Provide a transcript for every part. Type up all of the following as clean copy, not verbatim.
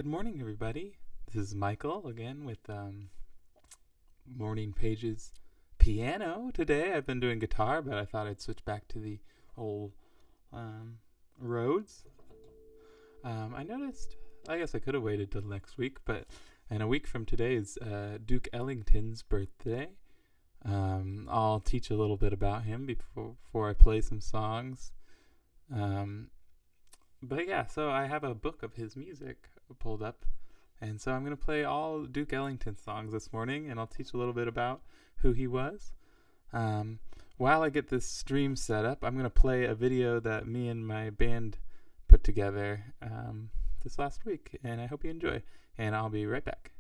Good morning, everybody. This is Michael again with Morning Pages piano. Today I've been doing guitar, but I thought I'd switch back to the old Rhodes. I noticed, I guess I could have waited till next week, but in a week from today is Duke Ellington's birthday. I'll teach a little bit about him before I play some songs. But yeah, so I have a book of his music pulled up, and so I'm going to play all Duke Ellington songs this morning, and I'll teach a little bit about who he was. While I get this stream set up, I'm going to play a video that me and my band put together this last week, and I hope you enjoy, and I'll be right back.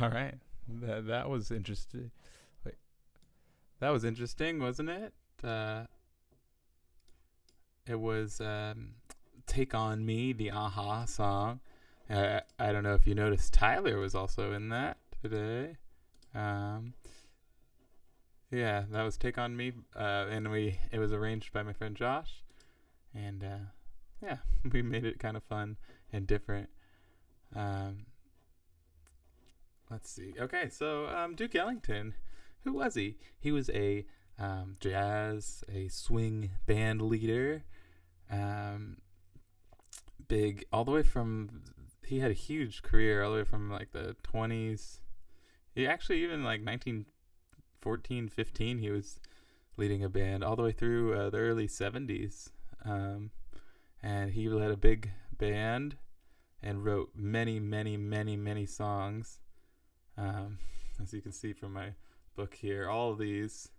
All right, that was interesting. Wait, that was interesting, wasn't it? It was "Take on Me," the Aha song. I don't know if you noticed, Tyler was also in that today. Um, yeah, that was "Take on Me," and it was arranged by my friend Josh, and yeah, we made it kind of fun and different. Um, Let's see. Okay, so Duke Ellington, who was he? He was a a swing band leader. Um, Big, all the way from, he had a huge career all the way from like the 20s. He actually, even like 1914, 15, he was leading a band all the way through the early 70s. And he led a big band and wrote many, many, many, many songs. As you can see from my book here, all of these,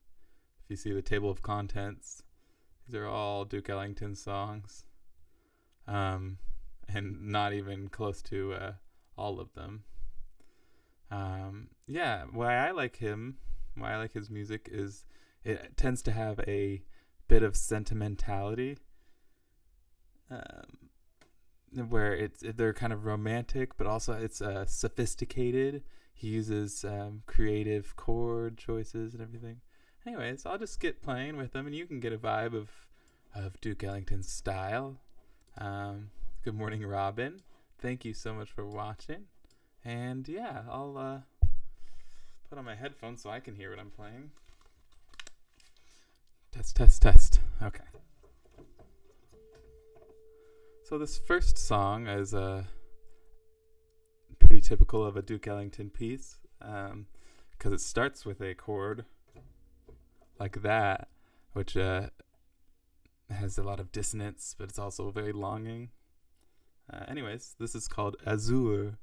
if you see the table of contents, these are all Duke Ellington songs, and not even close to all of them. Yeah, why I like his music is it tends to have a bit of sentimentality, where they're kind of romantic, but also it's sophisticated. He uses creative chord choices and everything. Anyways, I'll just get playing with them, and you can get a vibe of Duke Ellington's style. Good morning, Robin. Thank you so much for watching. And yeah, I'll put on my headphones so I can hear what I'm playing. Test, test, test. Okay. So this first song is pretty typical of a Duke Ellington piece, because it starts with a chord like that, which has a lot of dissonance, but it's also very longing. Anyways, this is called Azur.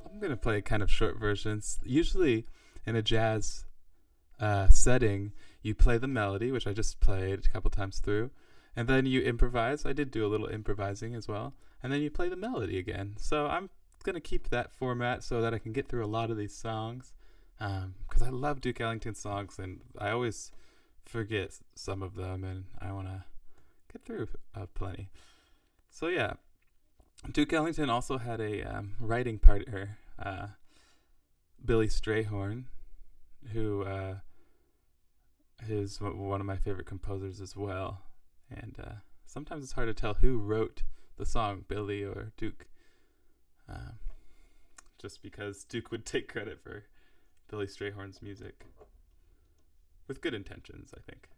I'm gonna play kind of short versions. Usually, in a jazz setting, you play the melody, which I just played a couple times through, and then you improvise. I did do a little improvising as well, and then you play the melody again. So I'm gonna keep that format so that I can get through a lot of these songs, because I love Duke Ellington songs, and I always forget some of them, and I want to get through plenty. So yeah, Duke Ellington also had a writing partner, Billy Strayhorn, who is one of my favorite composers as well. And sometimes it's hard to tell who wrote the song, Billy or Duke, just because Duke would take credit for Billy Strayhorn's music with good intentions, I think.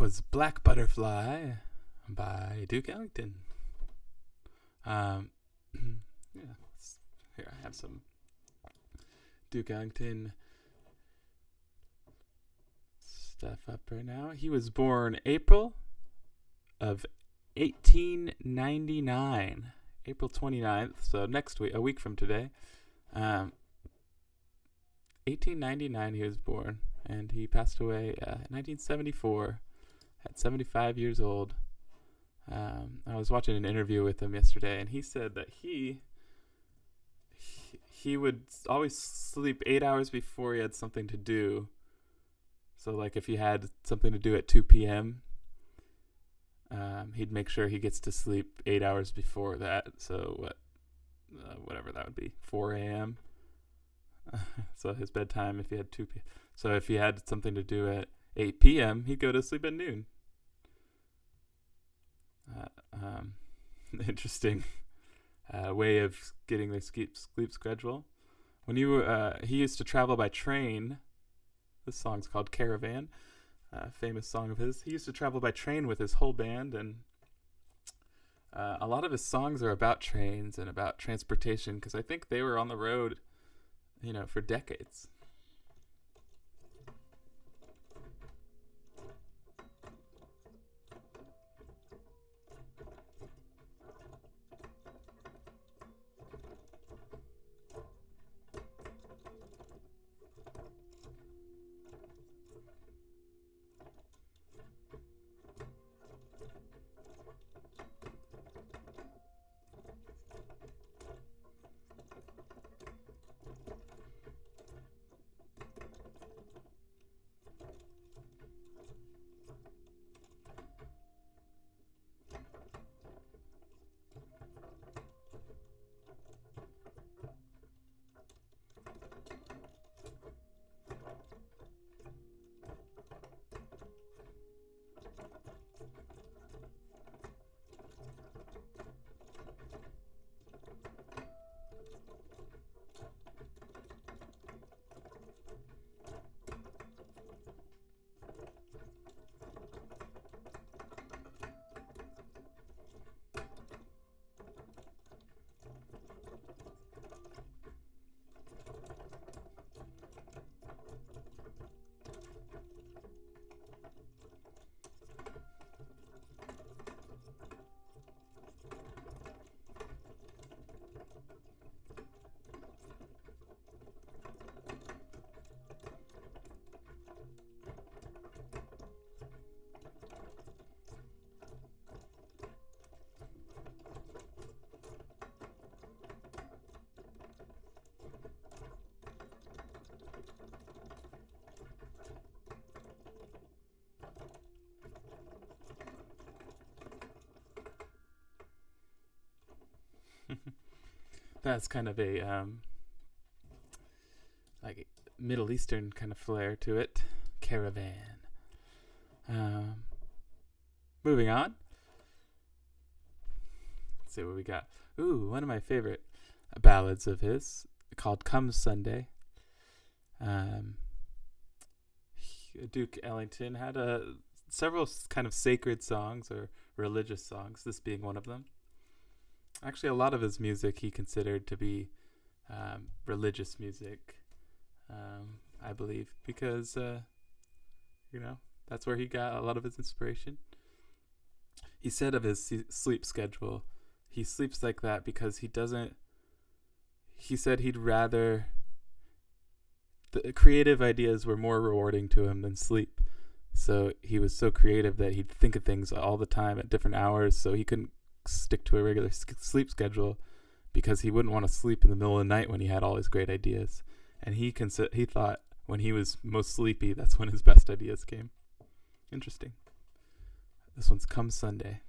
was Black Butterfly by Duke Ellington. Yeah, here I have some Duke Ellington stuff up right now. He was born April of 1899, April 29th, so next week, a week from today. 1899 he was born, and he passed away in 1974 at 75 years old. I was watching an interview with him yesterday, and he said that he would always sleep 8 hours before he had something to do. So, like, if he had something to do at 2 p.m., he'd make sure he gets to sleep 8 hours before that. So, whatever that would be, 4 a.m. So his bedtime, if he had 2 p.m. So if he had something to do at 8 p.m., he'd go to sleep at noon. Interesting way of getting their sleep schedule. When he used to travel by train. This song's called Caravan, famous song of his. He used to travel by train with his whole band, and a lot of his songs are about trains and about transportation, because I think they were on the road, for decades. That's kind of a like Middle Eastern kind of flair to it. Caravan. Moving on. Let's see what we got. Ooh, one of my favorite ballads of his, called "Come Sunday." Duke Ellington had several kind of sacred songs or religious songs, this being one of them. Actually, a lot of his music he considered to be religious music, I believe, because, that's where he got a lot of his inspiration. He said of his sleep schedule, he sleeps like that because he said he'd rather, the creative ideas were more rewarding to him than sleep. So he was so creative that he'd think of things all the time at different hours, so he couldn't stick to a regular sleep schedule because he wouldn't want to sleep in the middle of the night when he had all his great ideas. And he thought when he was most sleepy, that's when his best ideas came. Interesting. This one's "Come Sunday."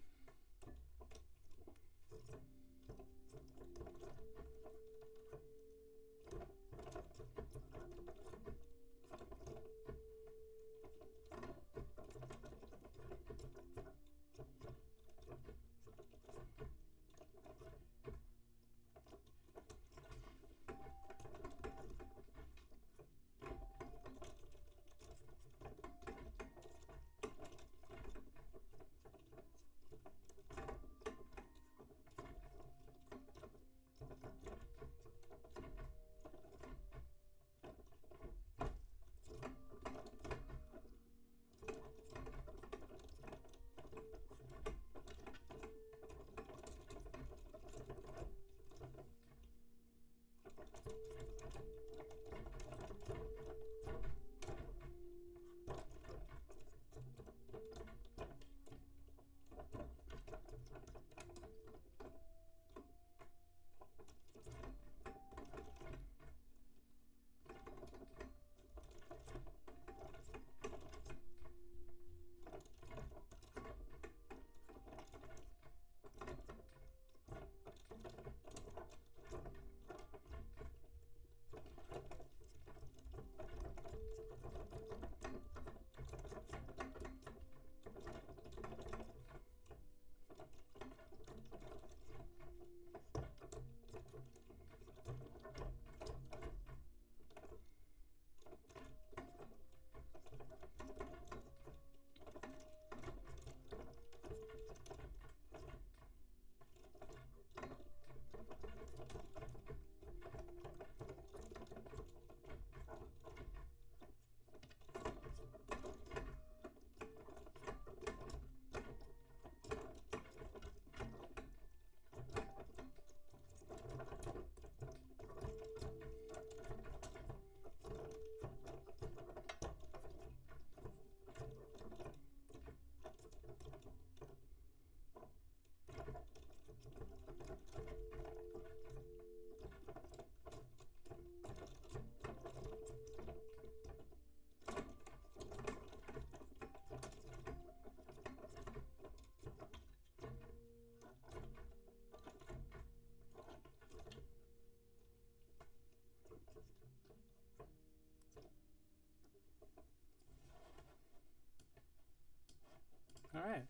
All right.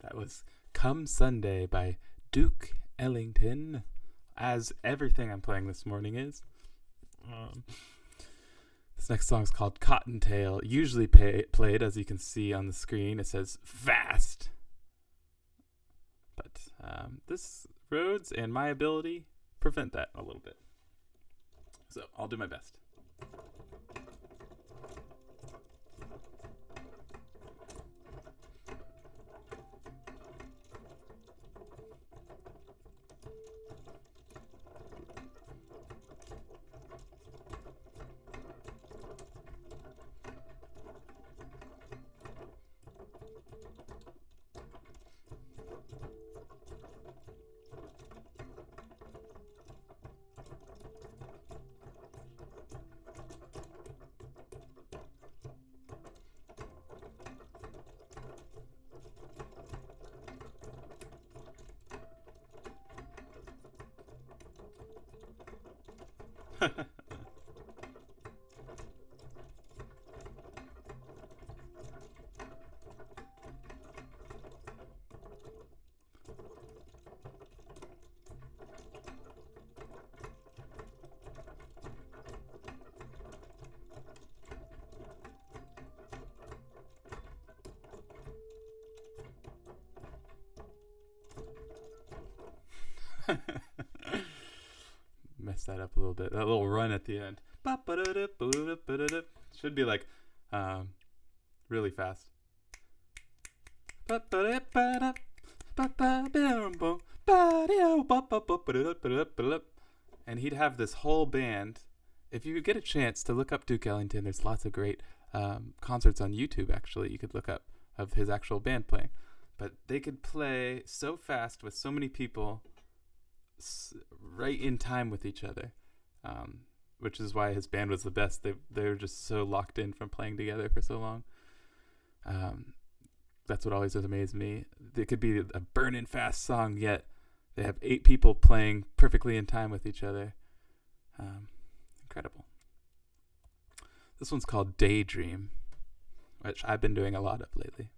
That was Come Sunday by Duke Ellington, as everything I'm playing this morning is. This next song is called Cottontail. Usually played, as you can see on the screen, it says fast. But this Rhodes and my ability prevent that a little bit. So I'll do my best. Mess that up a little bit. That little run at the end should be like really fast. And he'd have this whole band. If you get a chance to look up Duke Ellington, there's lots of great concerts on YouTube, actually, you could look up, of his actual band playing. But they could play so fast with so many people right in time with each other, which is why his band was the best. They were just so locked in from playing together for so long. That's what always has amazed me. It could be a burning fast song, yet they have 8 people playing perfectly in time with each other. Incredible. This one's called Daydream, which I've been doing a lot of lately.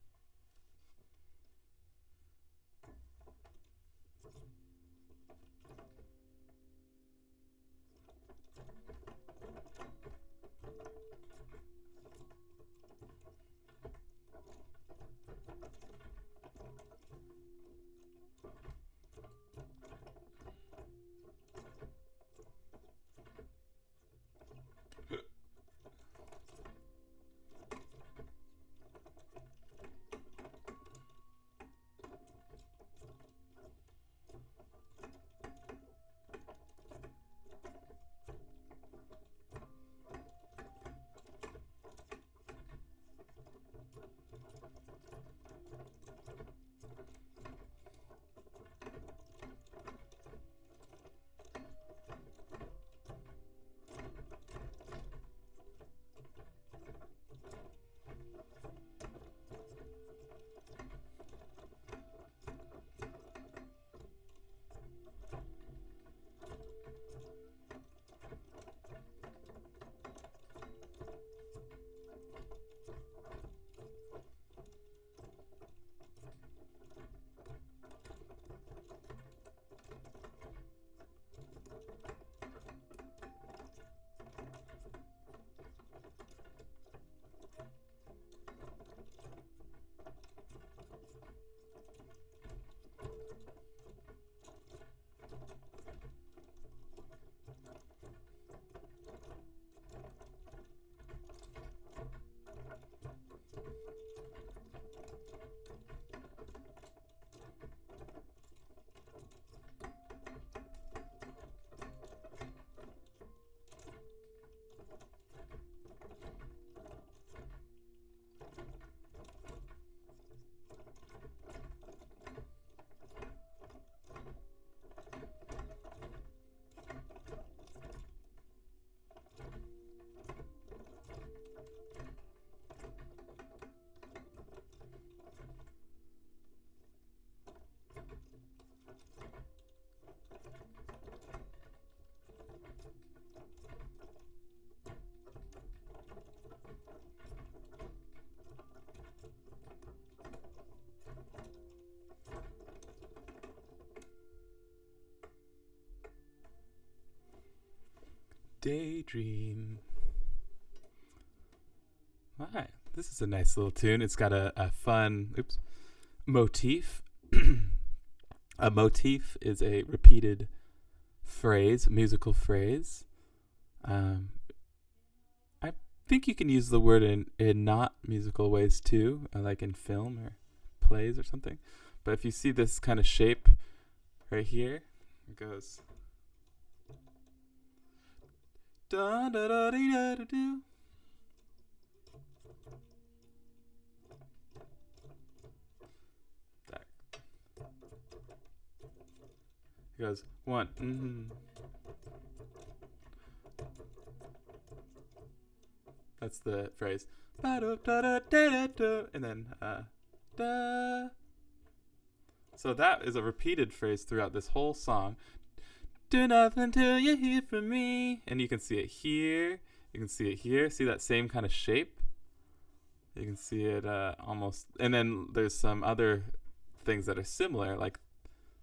Daydream. All right. This is a nice little tune. It's got a fun motif. A motif is a repeated phrase, musical phrase. I think you can use the word in not musical ways too, like in film or plays or something. But if you see this kind of shape right here, it goes da da da da da do. It goes one. That's the phrase. And then da. So that is a repeated phrase throughout this whole song. Do nothing till you hear from me. And you can see it here. You can see it here. See that same kind of shape? You can see it almost. And then there's some other things that are similar, like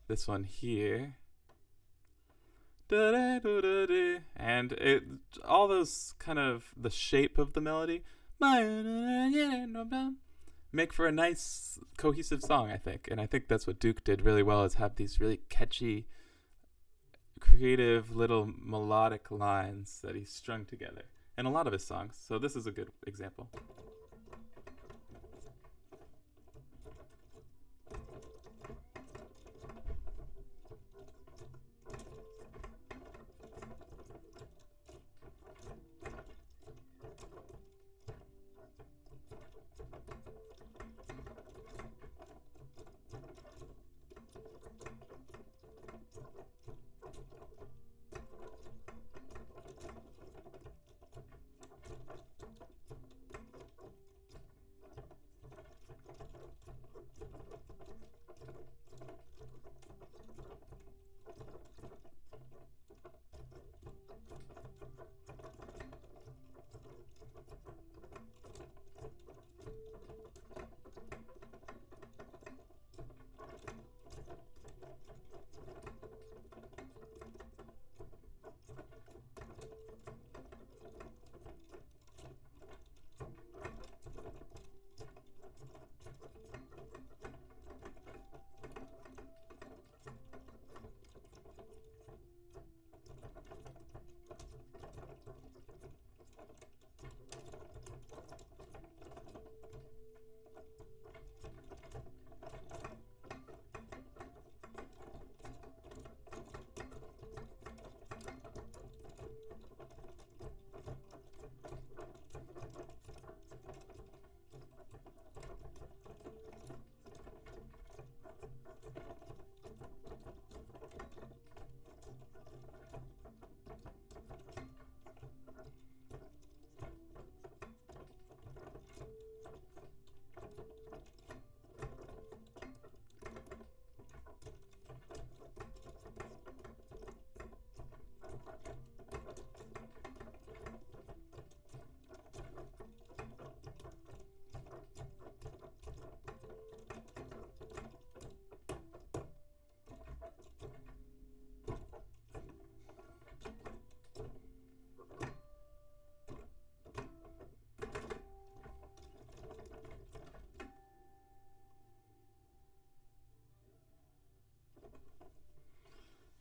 this one here. And it, all those kind of the shape of the melody make for a nice cohesive song, I think. And I think that's what Duke did really well, is have these really catchy, creative little melodic lines that he strung together in a lot of his songs. So this is a good example.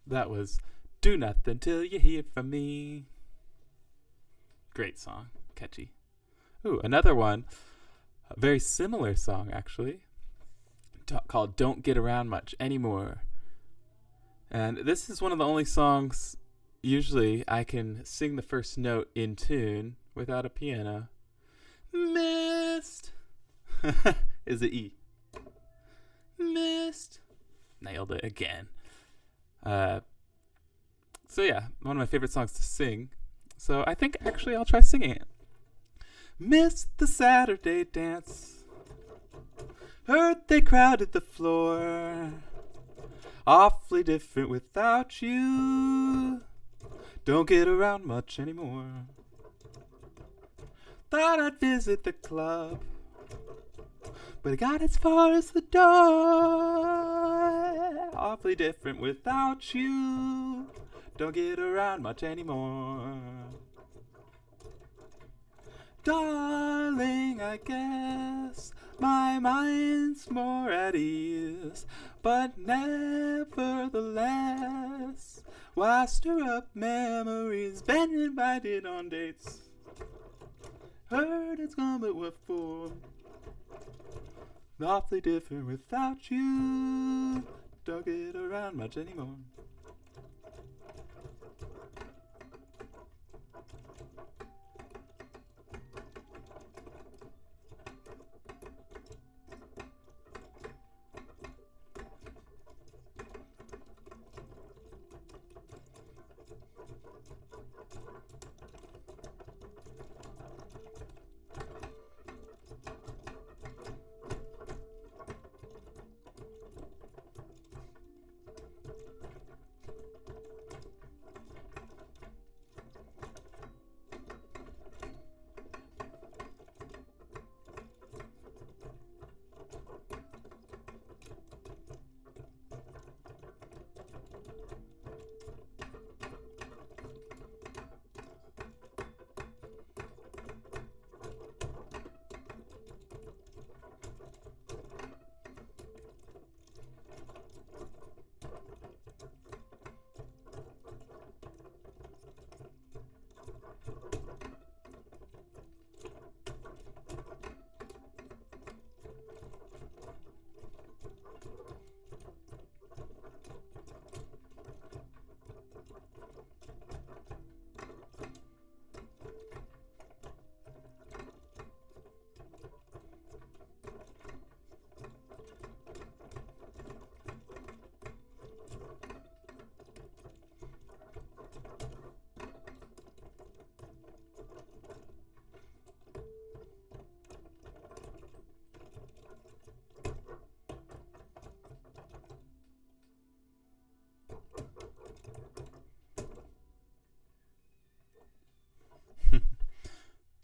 That was Do Nothing Till You Hear From Me. Great song. Catchy. Ooh, another one. A very similar song, actually. Called Don't Get Around Much Anymore. And this is one of the only songs usually I can sing the first note in tune without a piano. Missed is the E. Missed. Nailed it again. So yeah, one of my favorite songs to sing. So I think actually I'll try singing it. Missed the Saturday dance. Heard they crowded the floor. Awfully different without you. Don't get around much anymore. Thought I'd visit the club, but I got as far as the door. Awfully different without you. don't get around much anymore. Darling, I guess my mind's more at ease, but nevertheless, why stir up memories, bending by it on dates? Heard it's gone, but what for? Awfully different without you. Don't get around much anymore.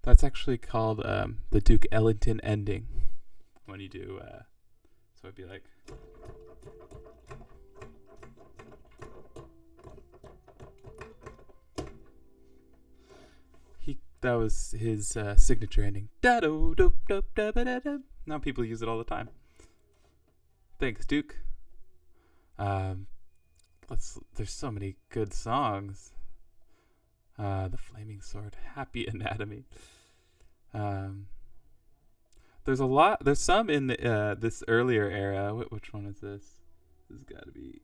That's actually called the Duke Ellington ending. When you do, so it'd be like. That was his signature ending. Now people use it all the time. Thanks, Duke. There's so many good songs. The Flaming Sword, Happy Anatomy. There's a lot. There's some in the, this earlier era. Which one is this? This has got to be.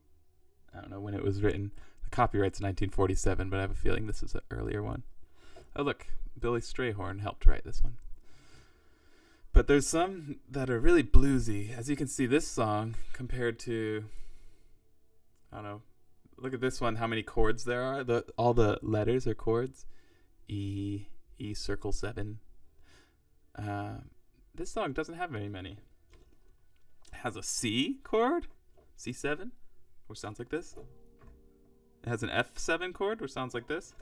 I don't know when it was written. The copyright's 1947, but I have a feeling this is an earlier one. Oh look, Billy Strayhorn helped write this one. But there's some that are really bluesy. As you can see, this song compared to, I don't know. Look at this one, how many chords there are. All the letters are chords. E circle 7. This song doesn't have very many. It has a C chord, C7, which sounds like this. It has an F7 chord, which sounds like this.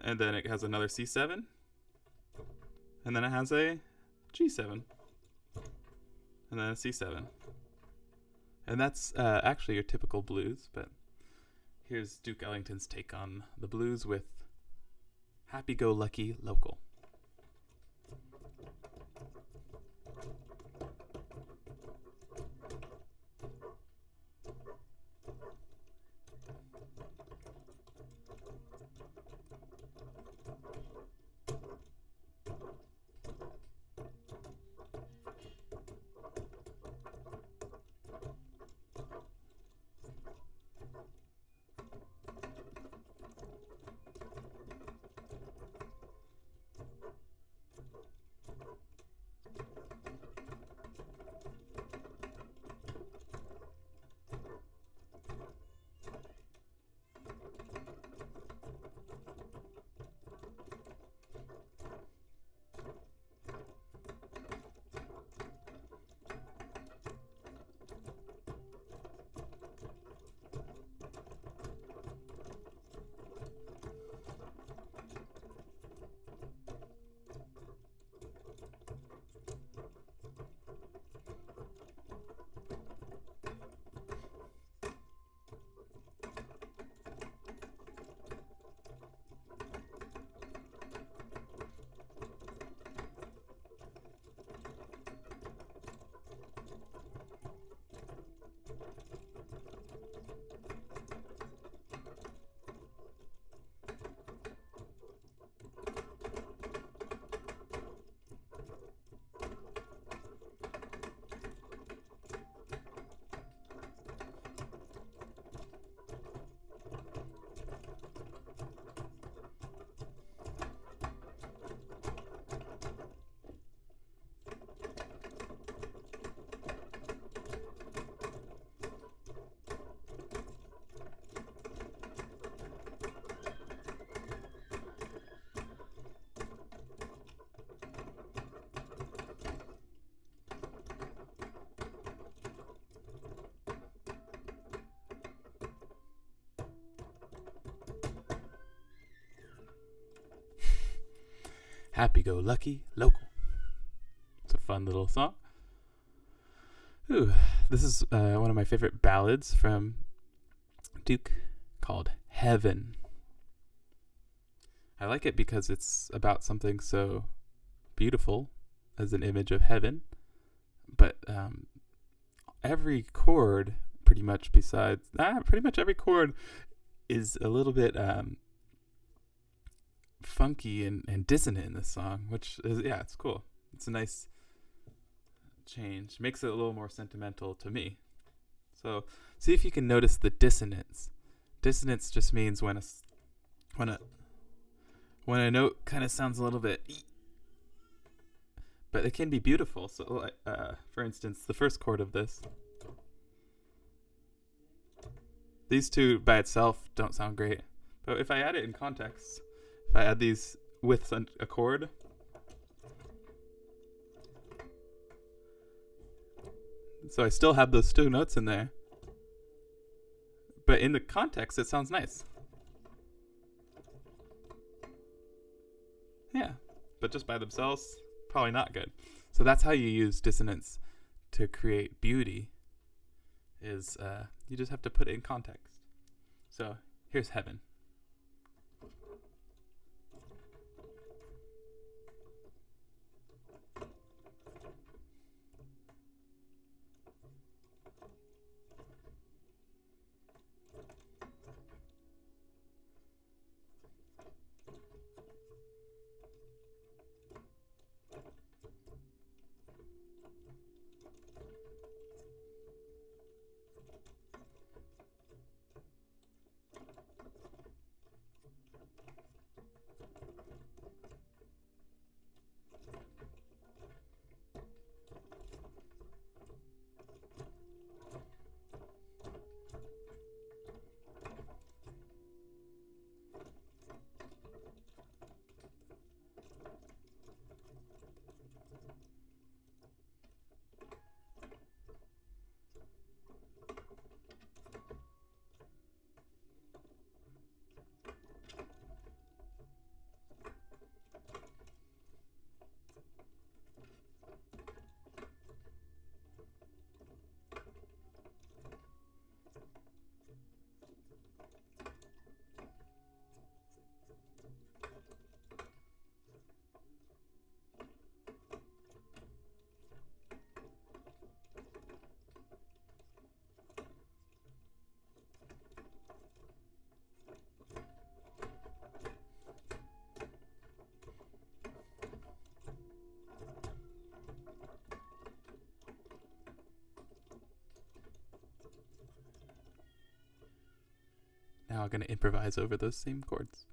And then it has another C7. And then it has a G7. And then a C7. And that's actually your typical blues, but here's Duke Ellington's take on the blues with Happy-Go-Lucky Local. Happy-Go-Lucky Local. It's a fun little song. Ooh, this is one of my favorite ballads from Duke called Heaven. I like it because it's about something so beautiful as an image of heaven, but every chord, pretty much every chord is a little bit funky and dissonant in this song, which is, it's cool. It's a nice change. Makes it a little more sentimental to me. So see if you can notice the dissonance. Dissonance just means when a note kind of sounds a little bit, but it can be beautiful. So for instance, the first chord of this, these two by itself don't sound great, but if I add it in context, if I add these with a chord, so I still have those two notes in there, but in the context it sounds nice. Yeah, but just by themselves, probably not good. So that's how you use dissonance to create beauty, is you just have to put it in context. So here's Heaven. Now I'm going to improvise over those same chords.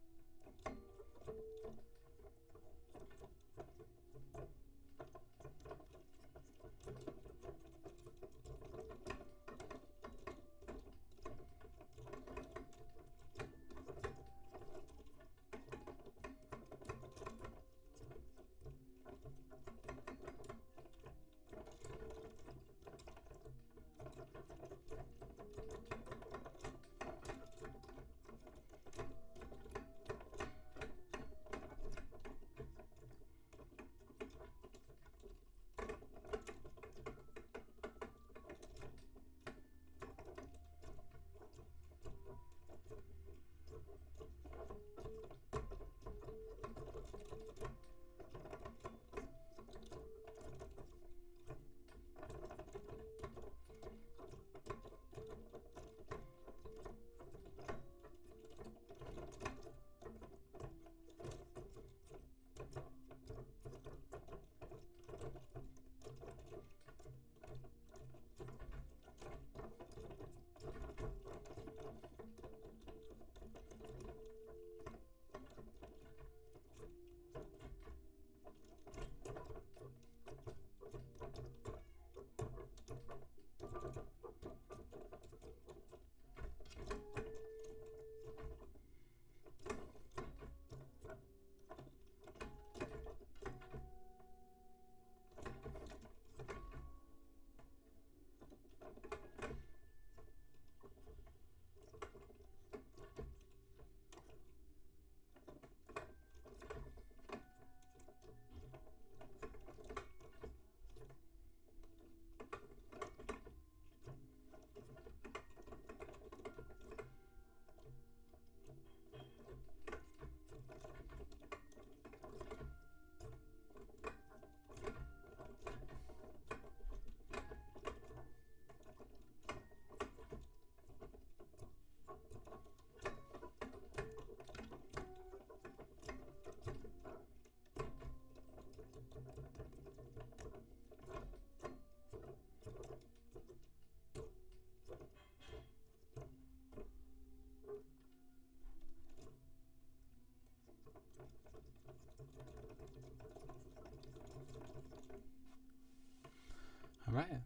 All right.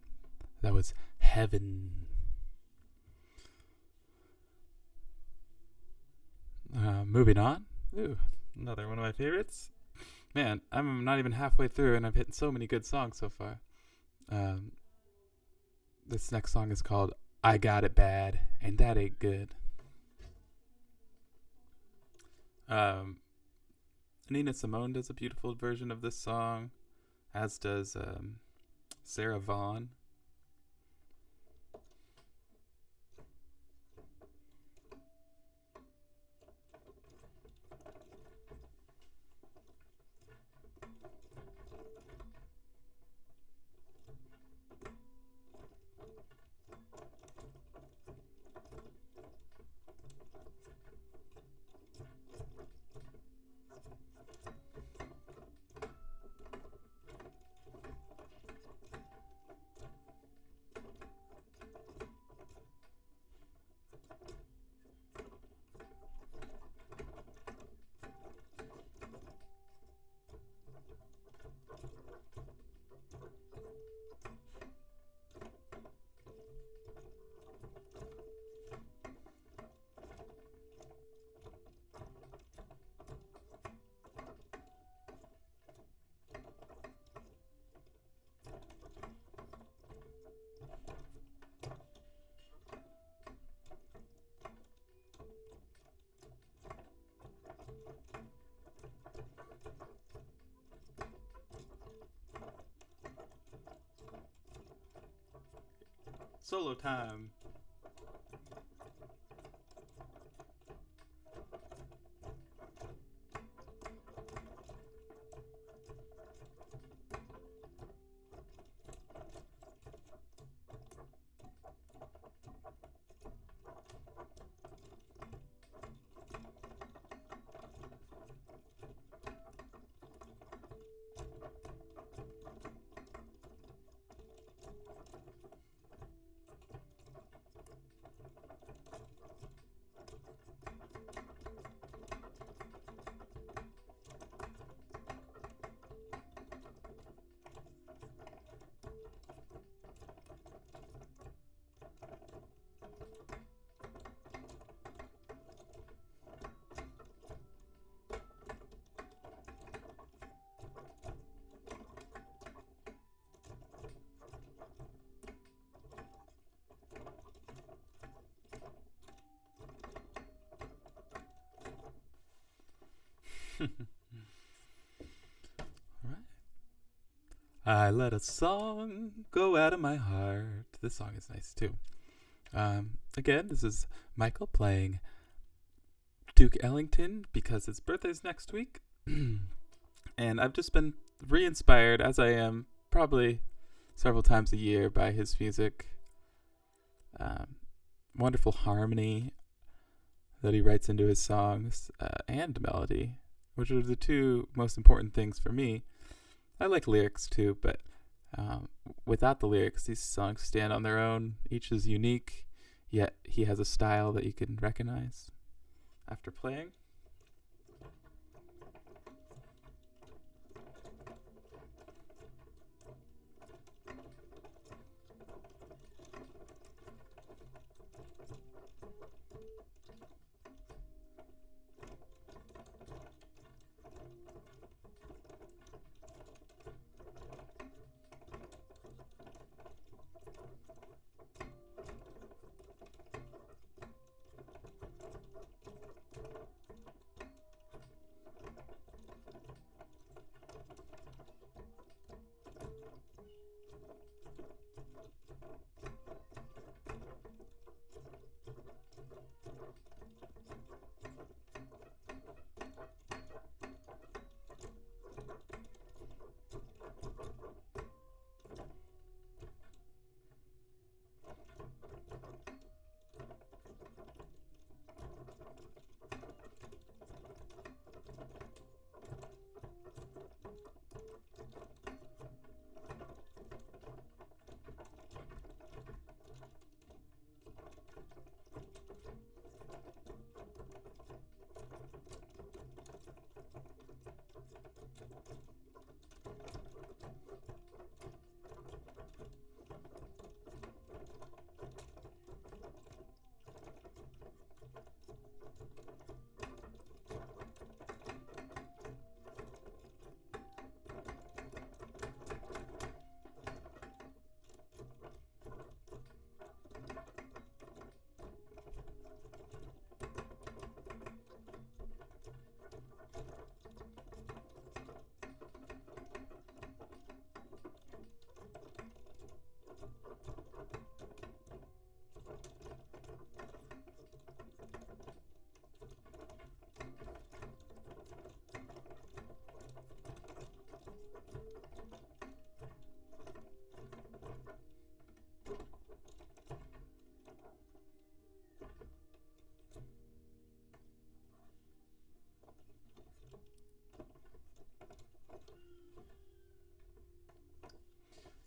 That was Heaven. Moving on. Ooh, another one of my favorites. Man, I'm not even halfway through and I've hit so many good songs so far. Um, this next song is called I Got It Bad, and that ain't good. Nina Simone does a beautiful version of this song, as does Sarah Vaughan. Solo time. All right. I let a song go out of my heart. This song is nice too. Again, this is Michael playing Duke Ellington because his birthday's next week. And I've just been re-inspired, as I am probably several times a year, by his music. Wonderful harmony that he writes into his songs, and melody, which are the two most important things for me. I like lyrics too, but without the lyrics, these songs stand on their own. Each is unique, yet he has a style that you can recognize after playing.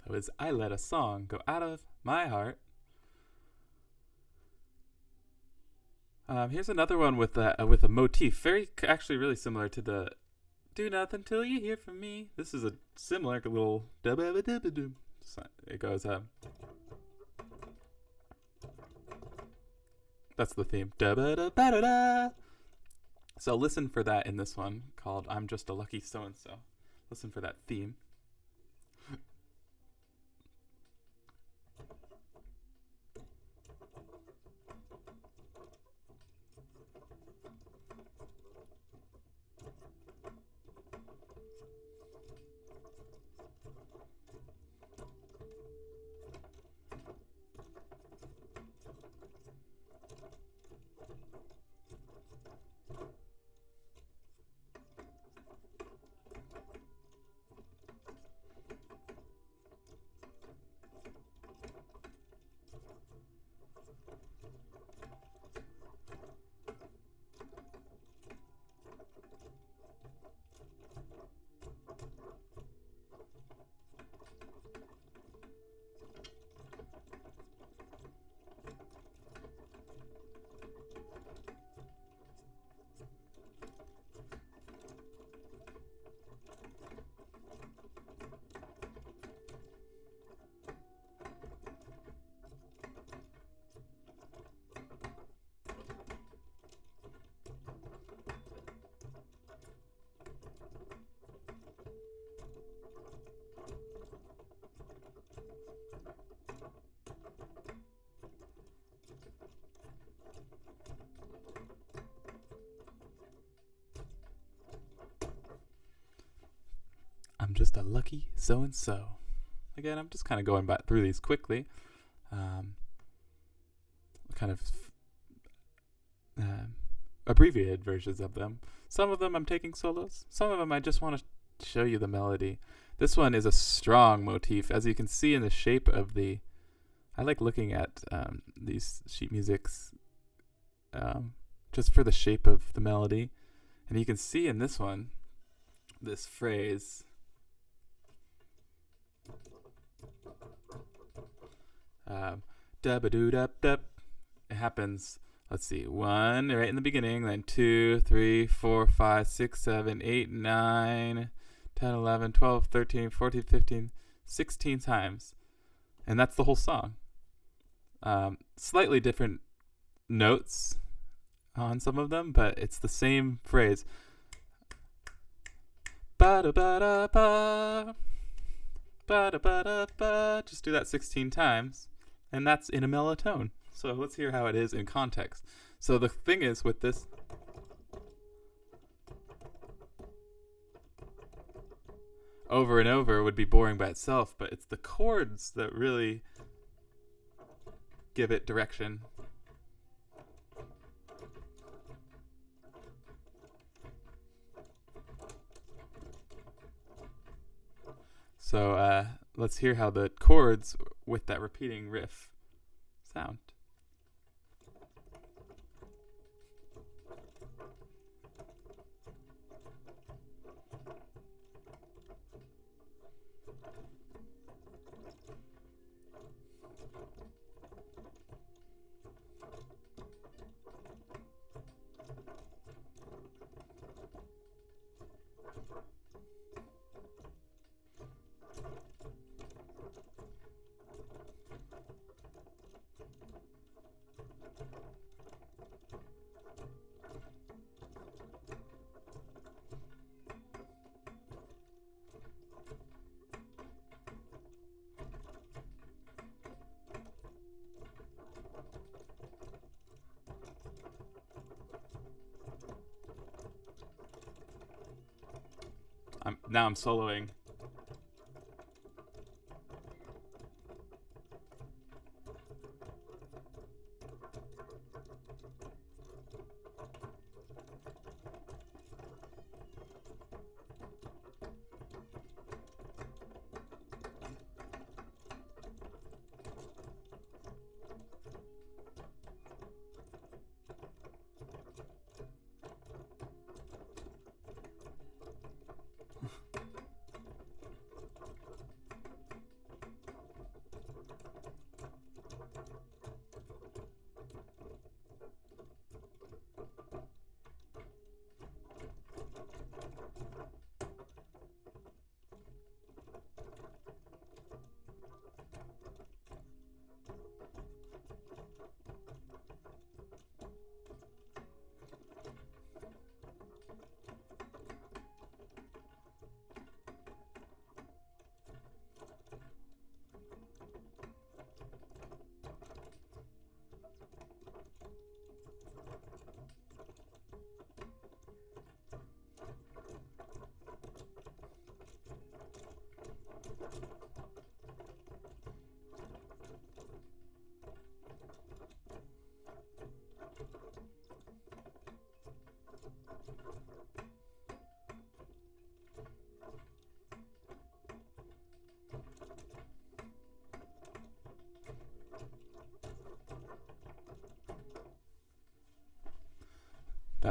That was I Let a Song Go Out of My Heart. Here's another one with a motif, actually really similar to the "Do Nothing Till You Hear From Me." This is a similar little. It goes. That's the theme. So listen for that in this one called "I'm Just a Lucky So and So." Listen for that theme. I'm just a lucky so and so. Again, I'm just kind of going back through these quickly. Kind of abbreviated versions of them. Some of them I'm taking solos. Some of them I just want to show you the melody. This one is a strong motif, as you can see in the shape of the. I like looking at these sheet musics just for the shape of the melody, and you can see in this one, this phrase. Dub-a-doo-dub-dub. It happens, let's see, 1 right in the beginning, then 2, 3, 4, 5, 6, 7, 8, 9, 10, 11, 12, 13, 14, 15, 16 times. And that's the whole song. Slightly different notes on some of them, but it's the same phrase. Ba-da-ba-da-ba. Ba-da-ba-da-ba. Just do that 16 times, and that's in a mellow tone. So let's hear how it is in context. So the thing is with this, over and over would be boring by itself, but it's the chords that really give it direction. So let's hear how the chords with that repeating riff sound. Now I'm soloing.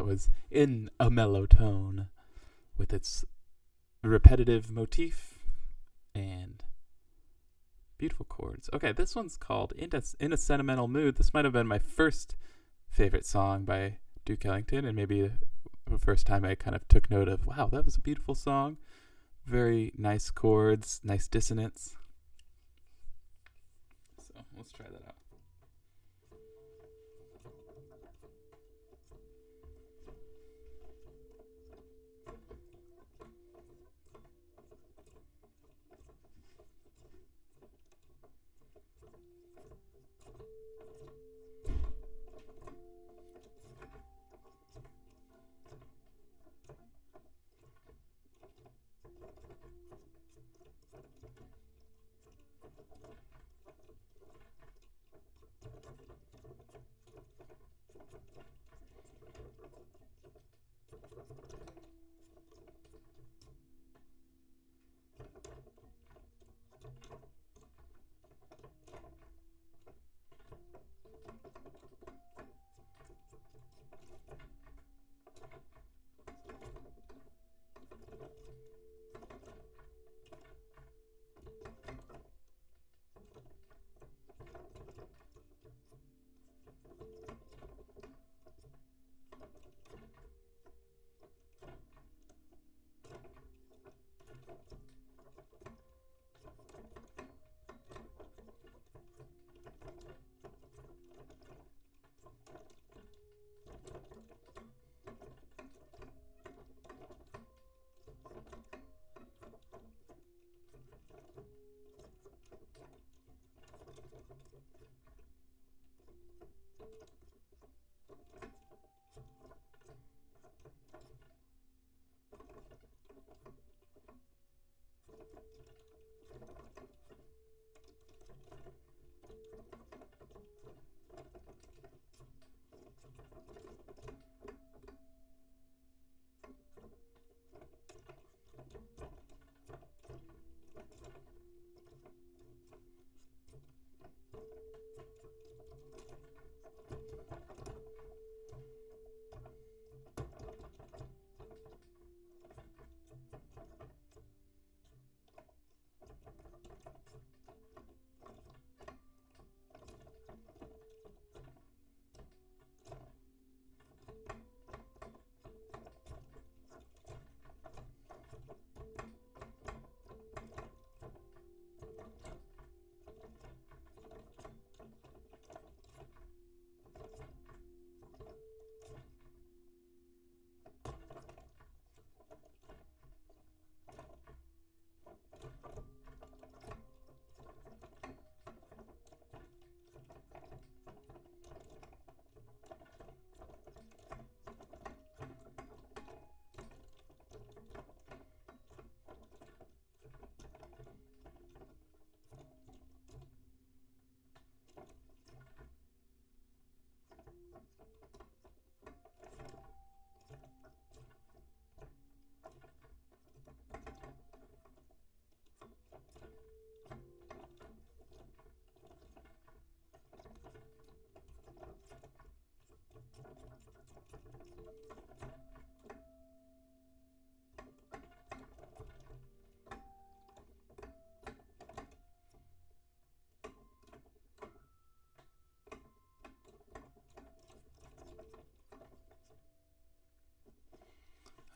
was In a Mellow Tone with its repetitive motif and beautiful chords. Okay, this one's called In a Sentimental Mood. This might have been my first favorite song by Duke Ellington, and maybe the first time I kind of took note of, wow, that was a beautiful song. Very nice chords, nice dissonance. So let's try that out.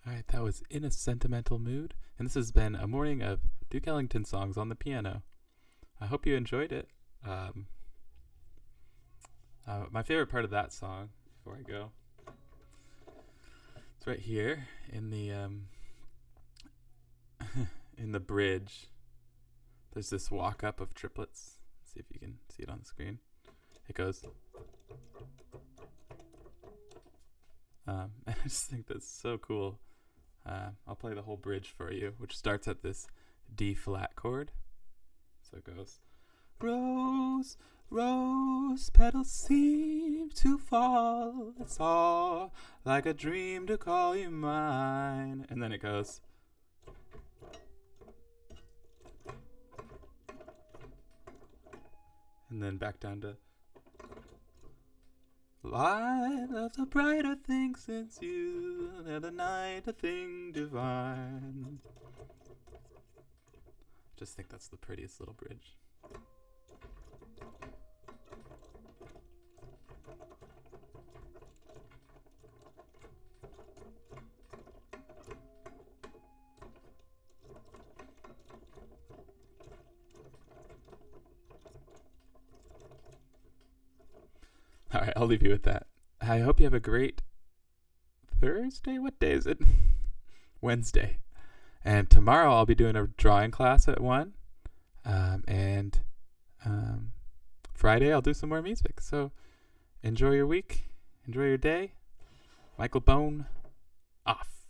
All right, that was In a Sentimental Mood, and this has been a morning of Duke Ellington songs on the piano. I hope you enjoyed it. My favorite part of that song, before I go, it's right here in the in the bridge. There's this walk up of triplets. Let's see if you can see it on the screen. It goes. I just think that's so cool. I'll play the whole bridge for you, which starts at this D flat chord. So it goes, rose, rose petals seem to fall. It's all like a dream to call you mine. And then it goes, and then back down to, Light of the brighter thing since you, and the night a thing divine. Just think that's the prettiest little bridge. All right, I'll leave you with that. I hope you have a great Thursday. What day is it? Wednesday. And tomorrow I'll be doing a drawing class at 1. And Friday I'll do some more music. So enjoy your week. Enjoy your day. Michael Bone, off.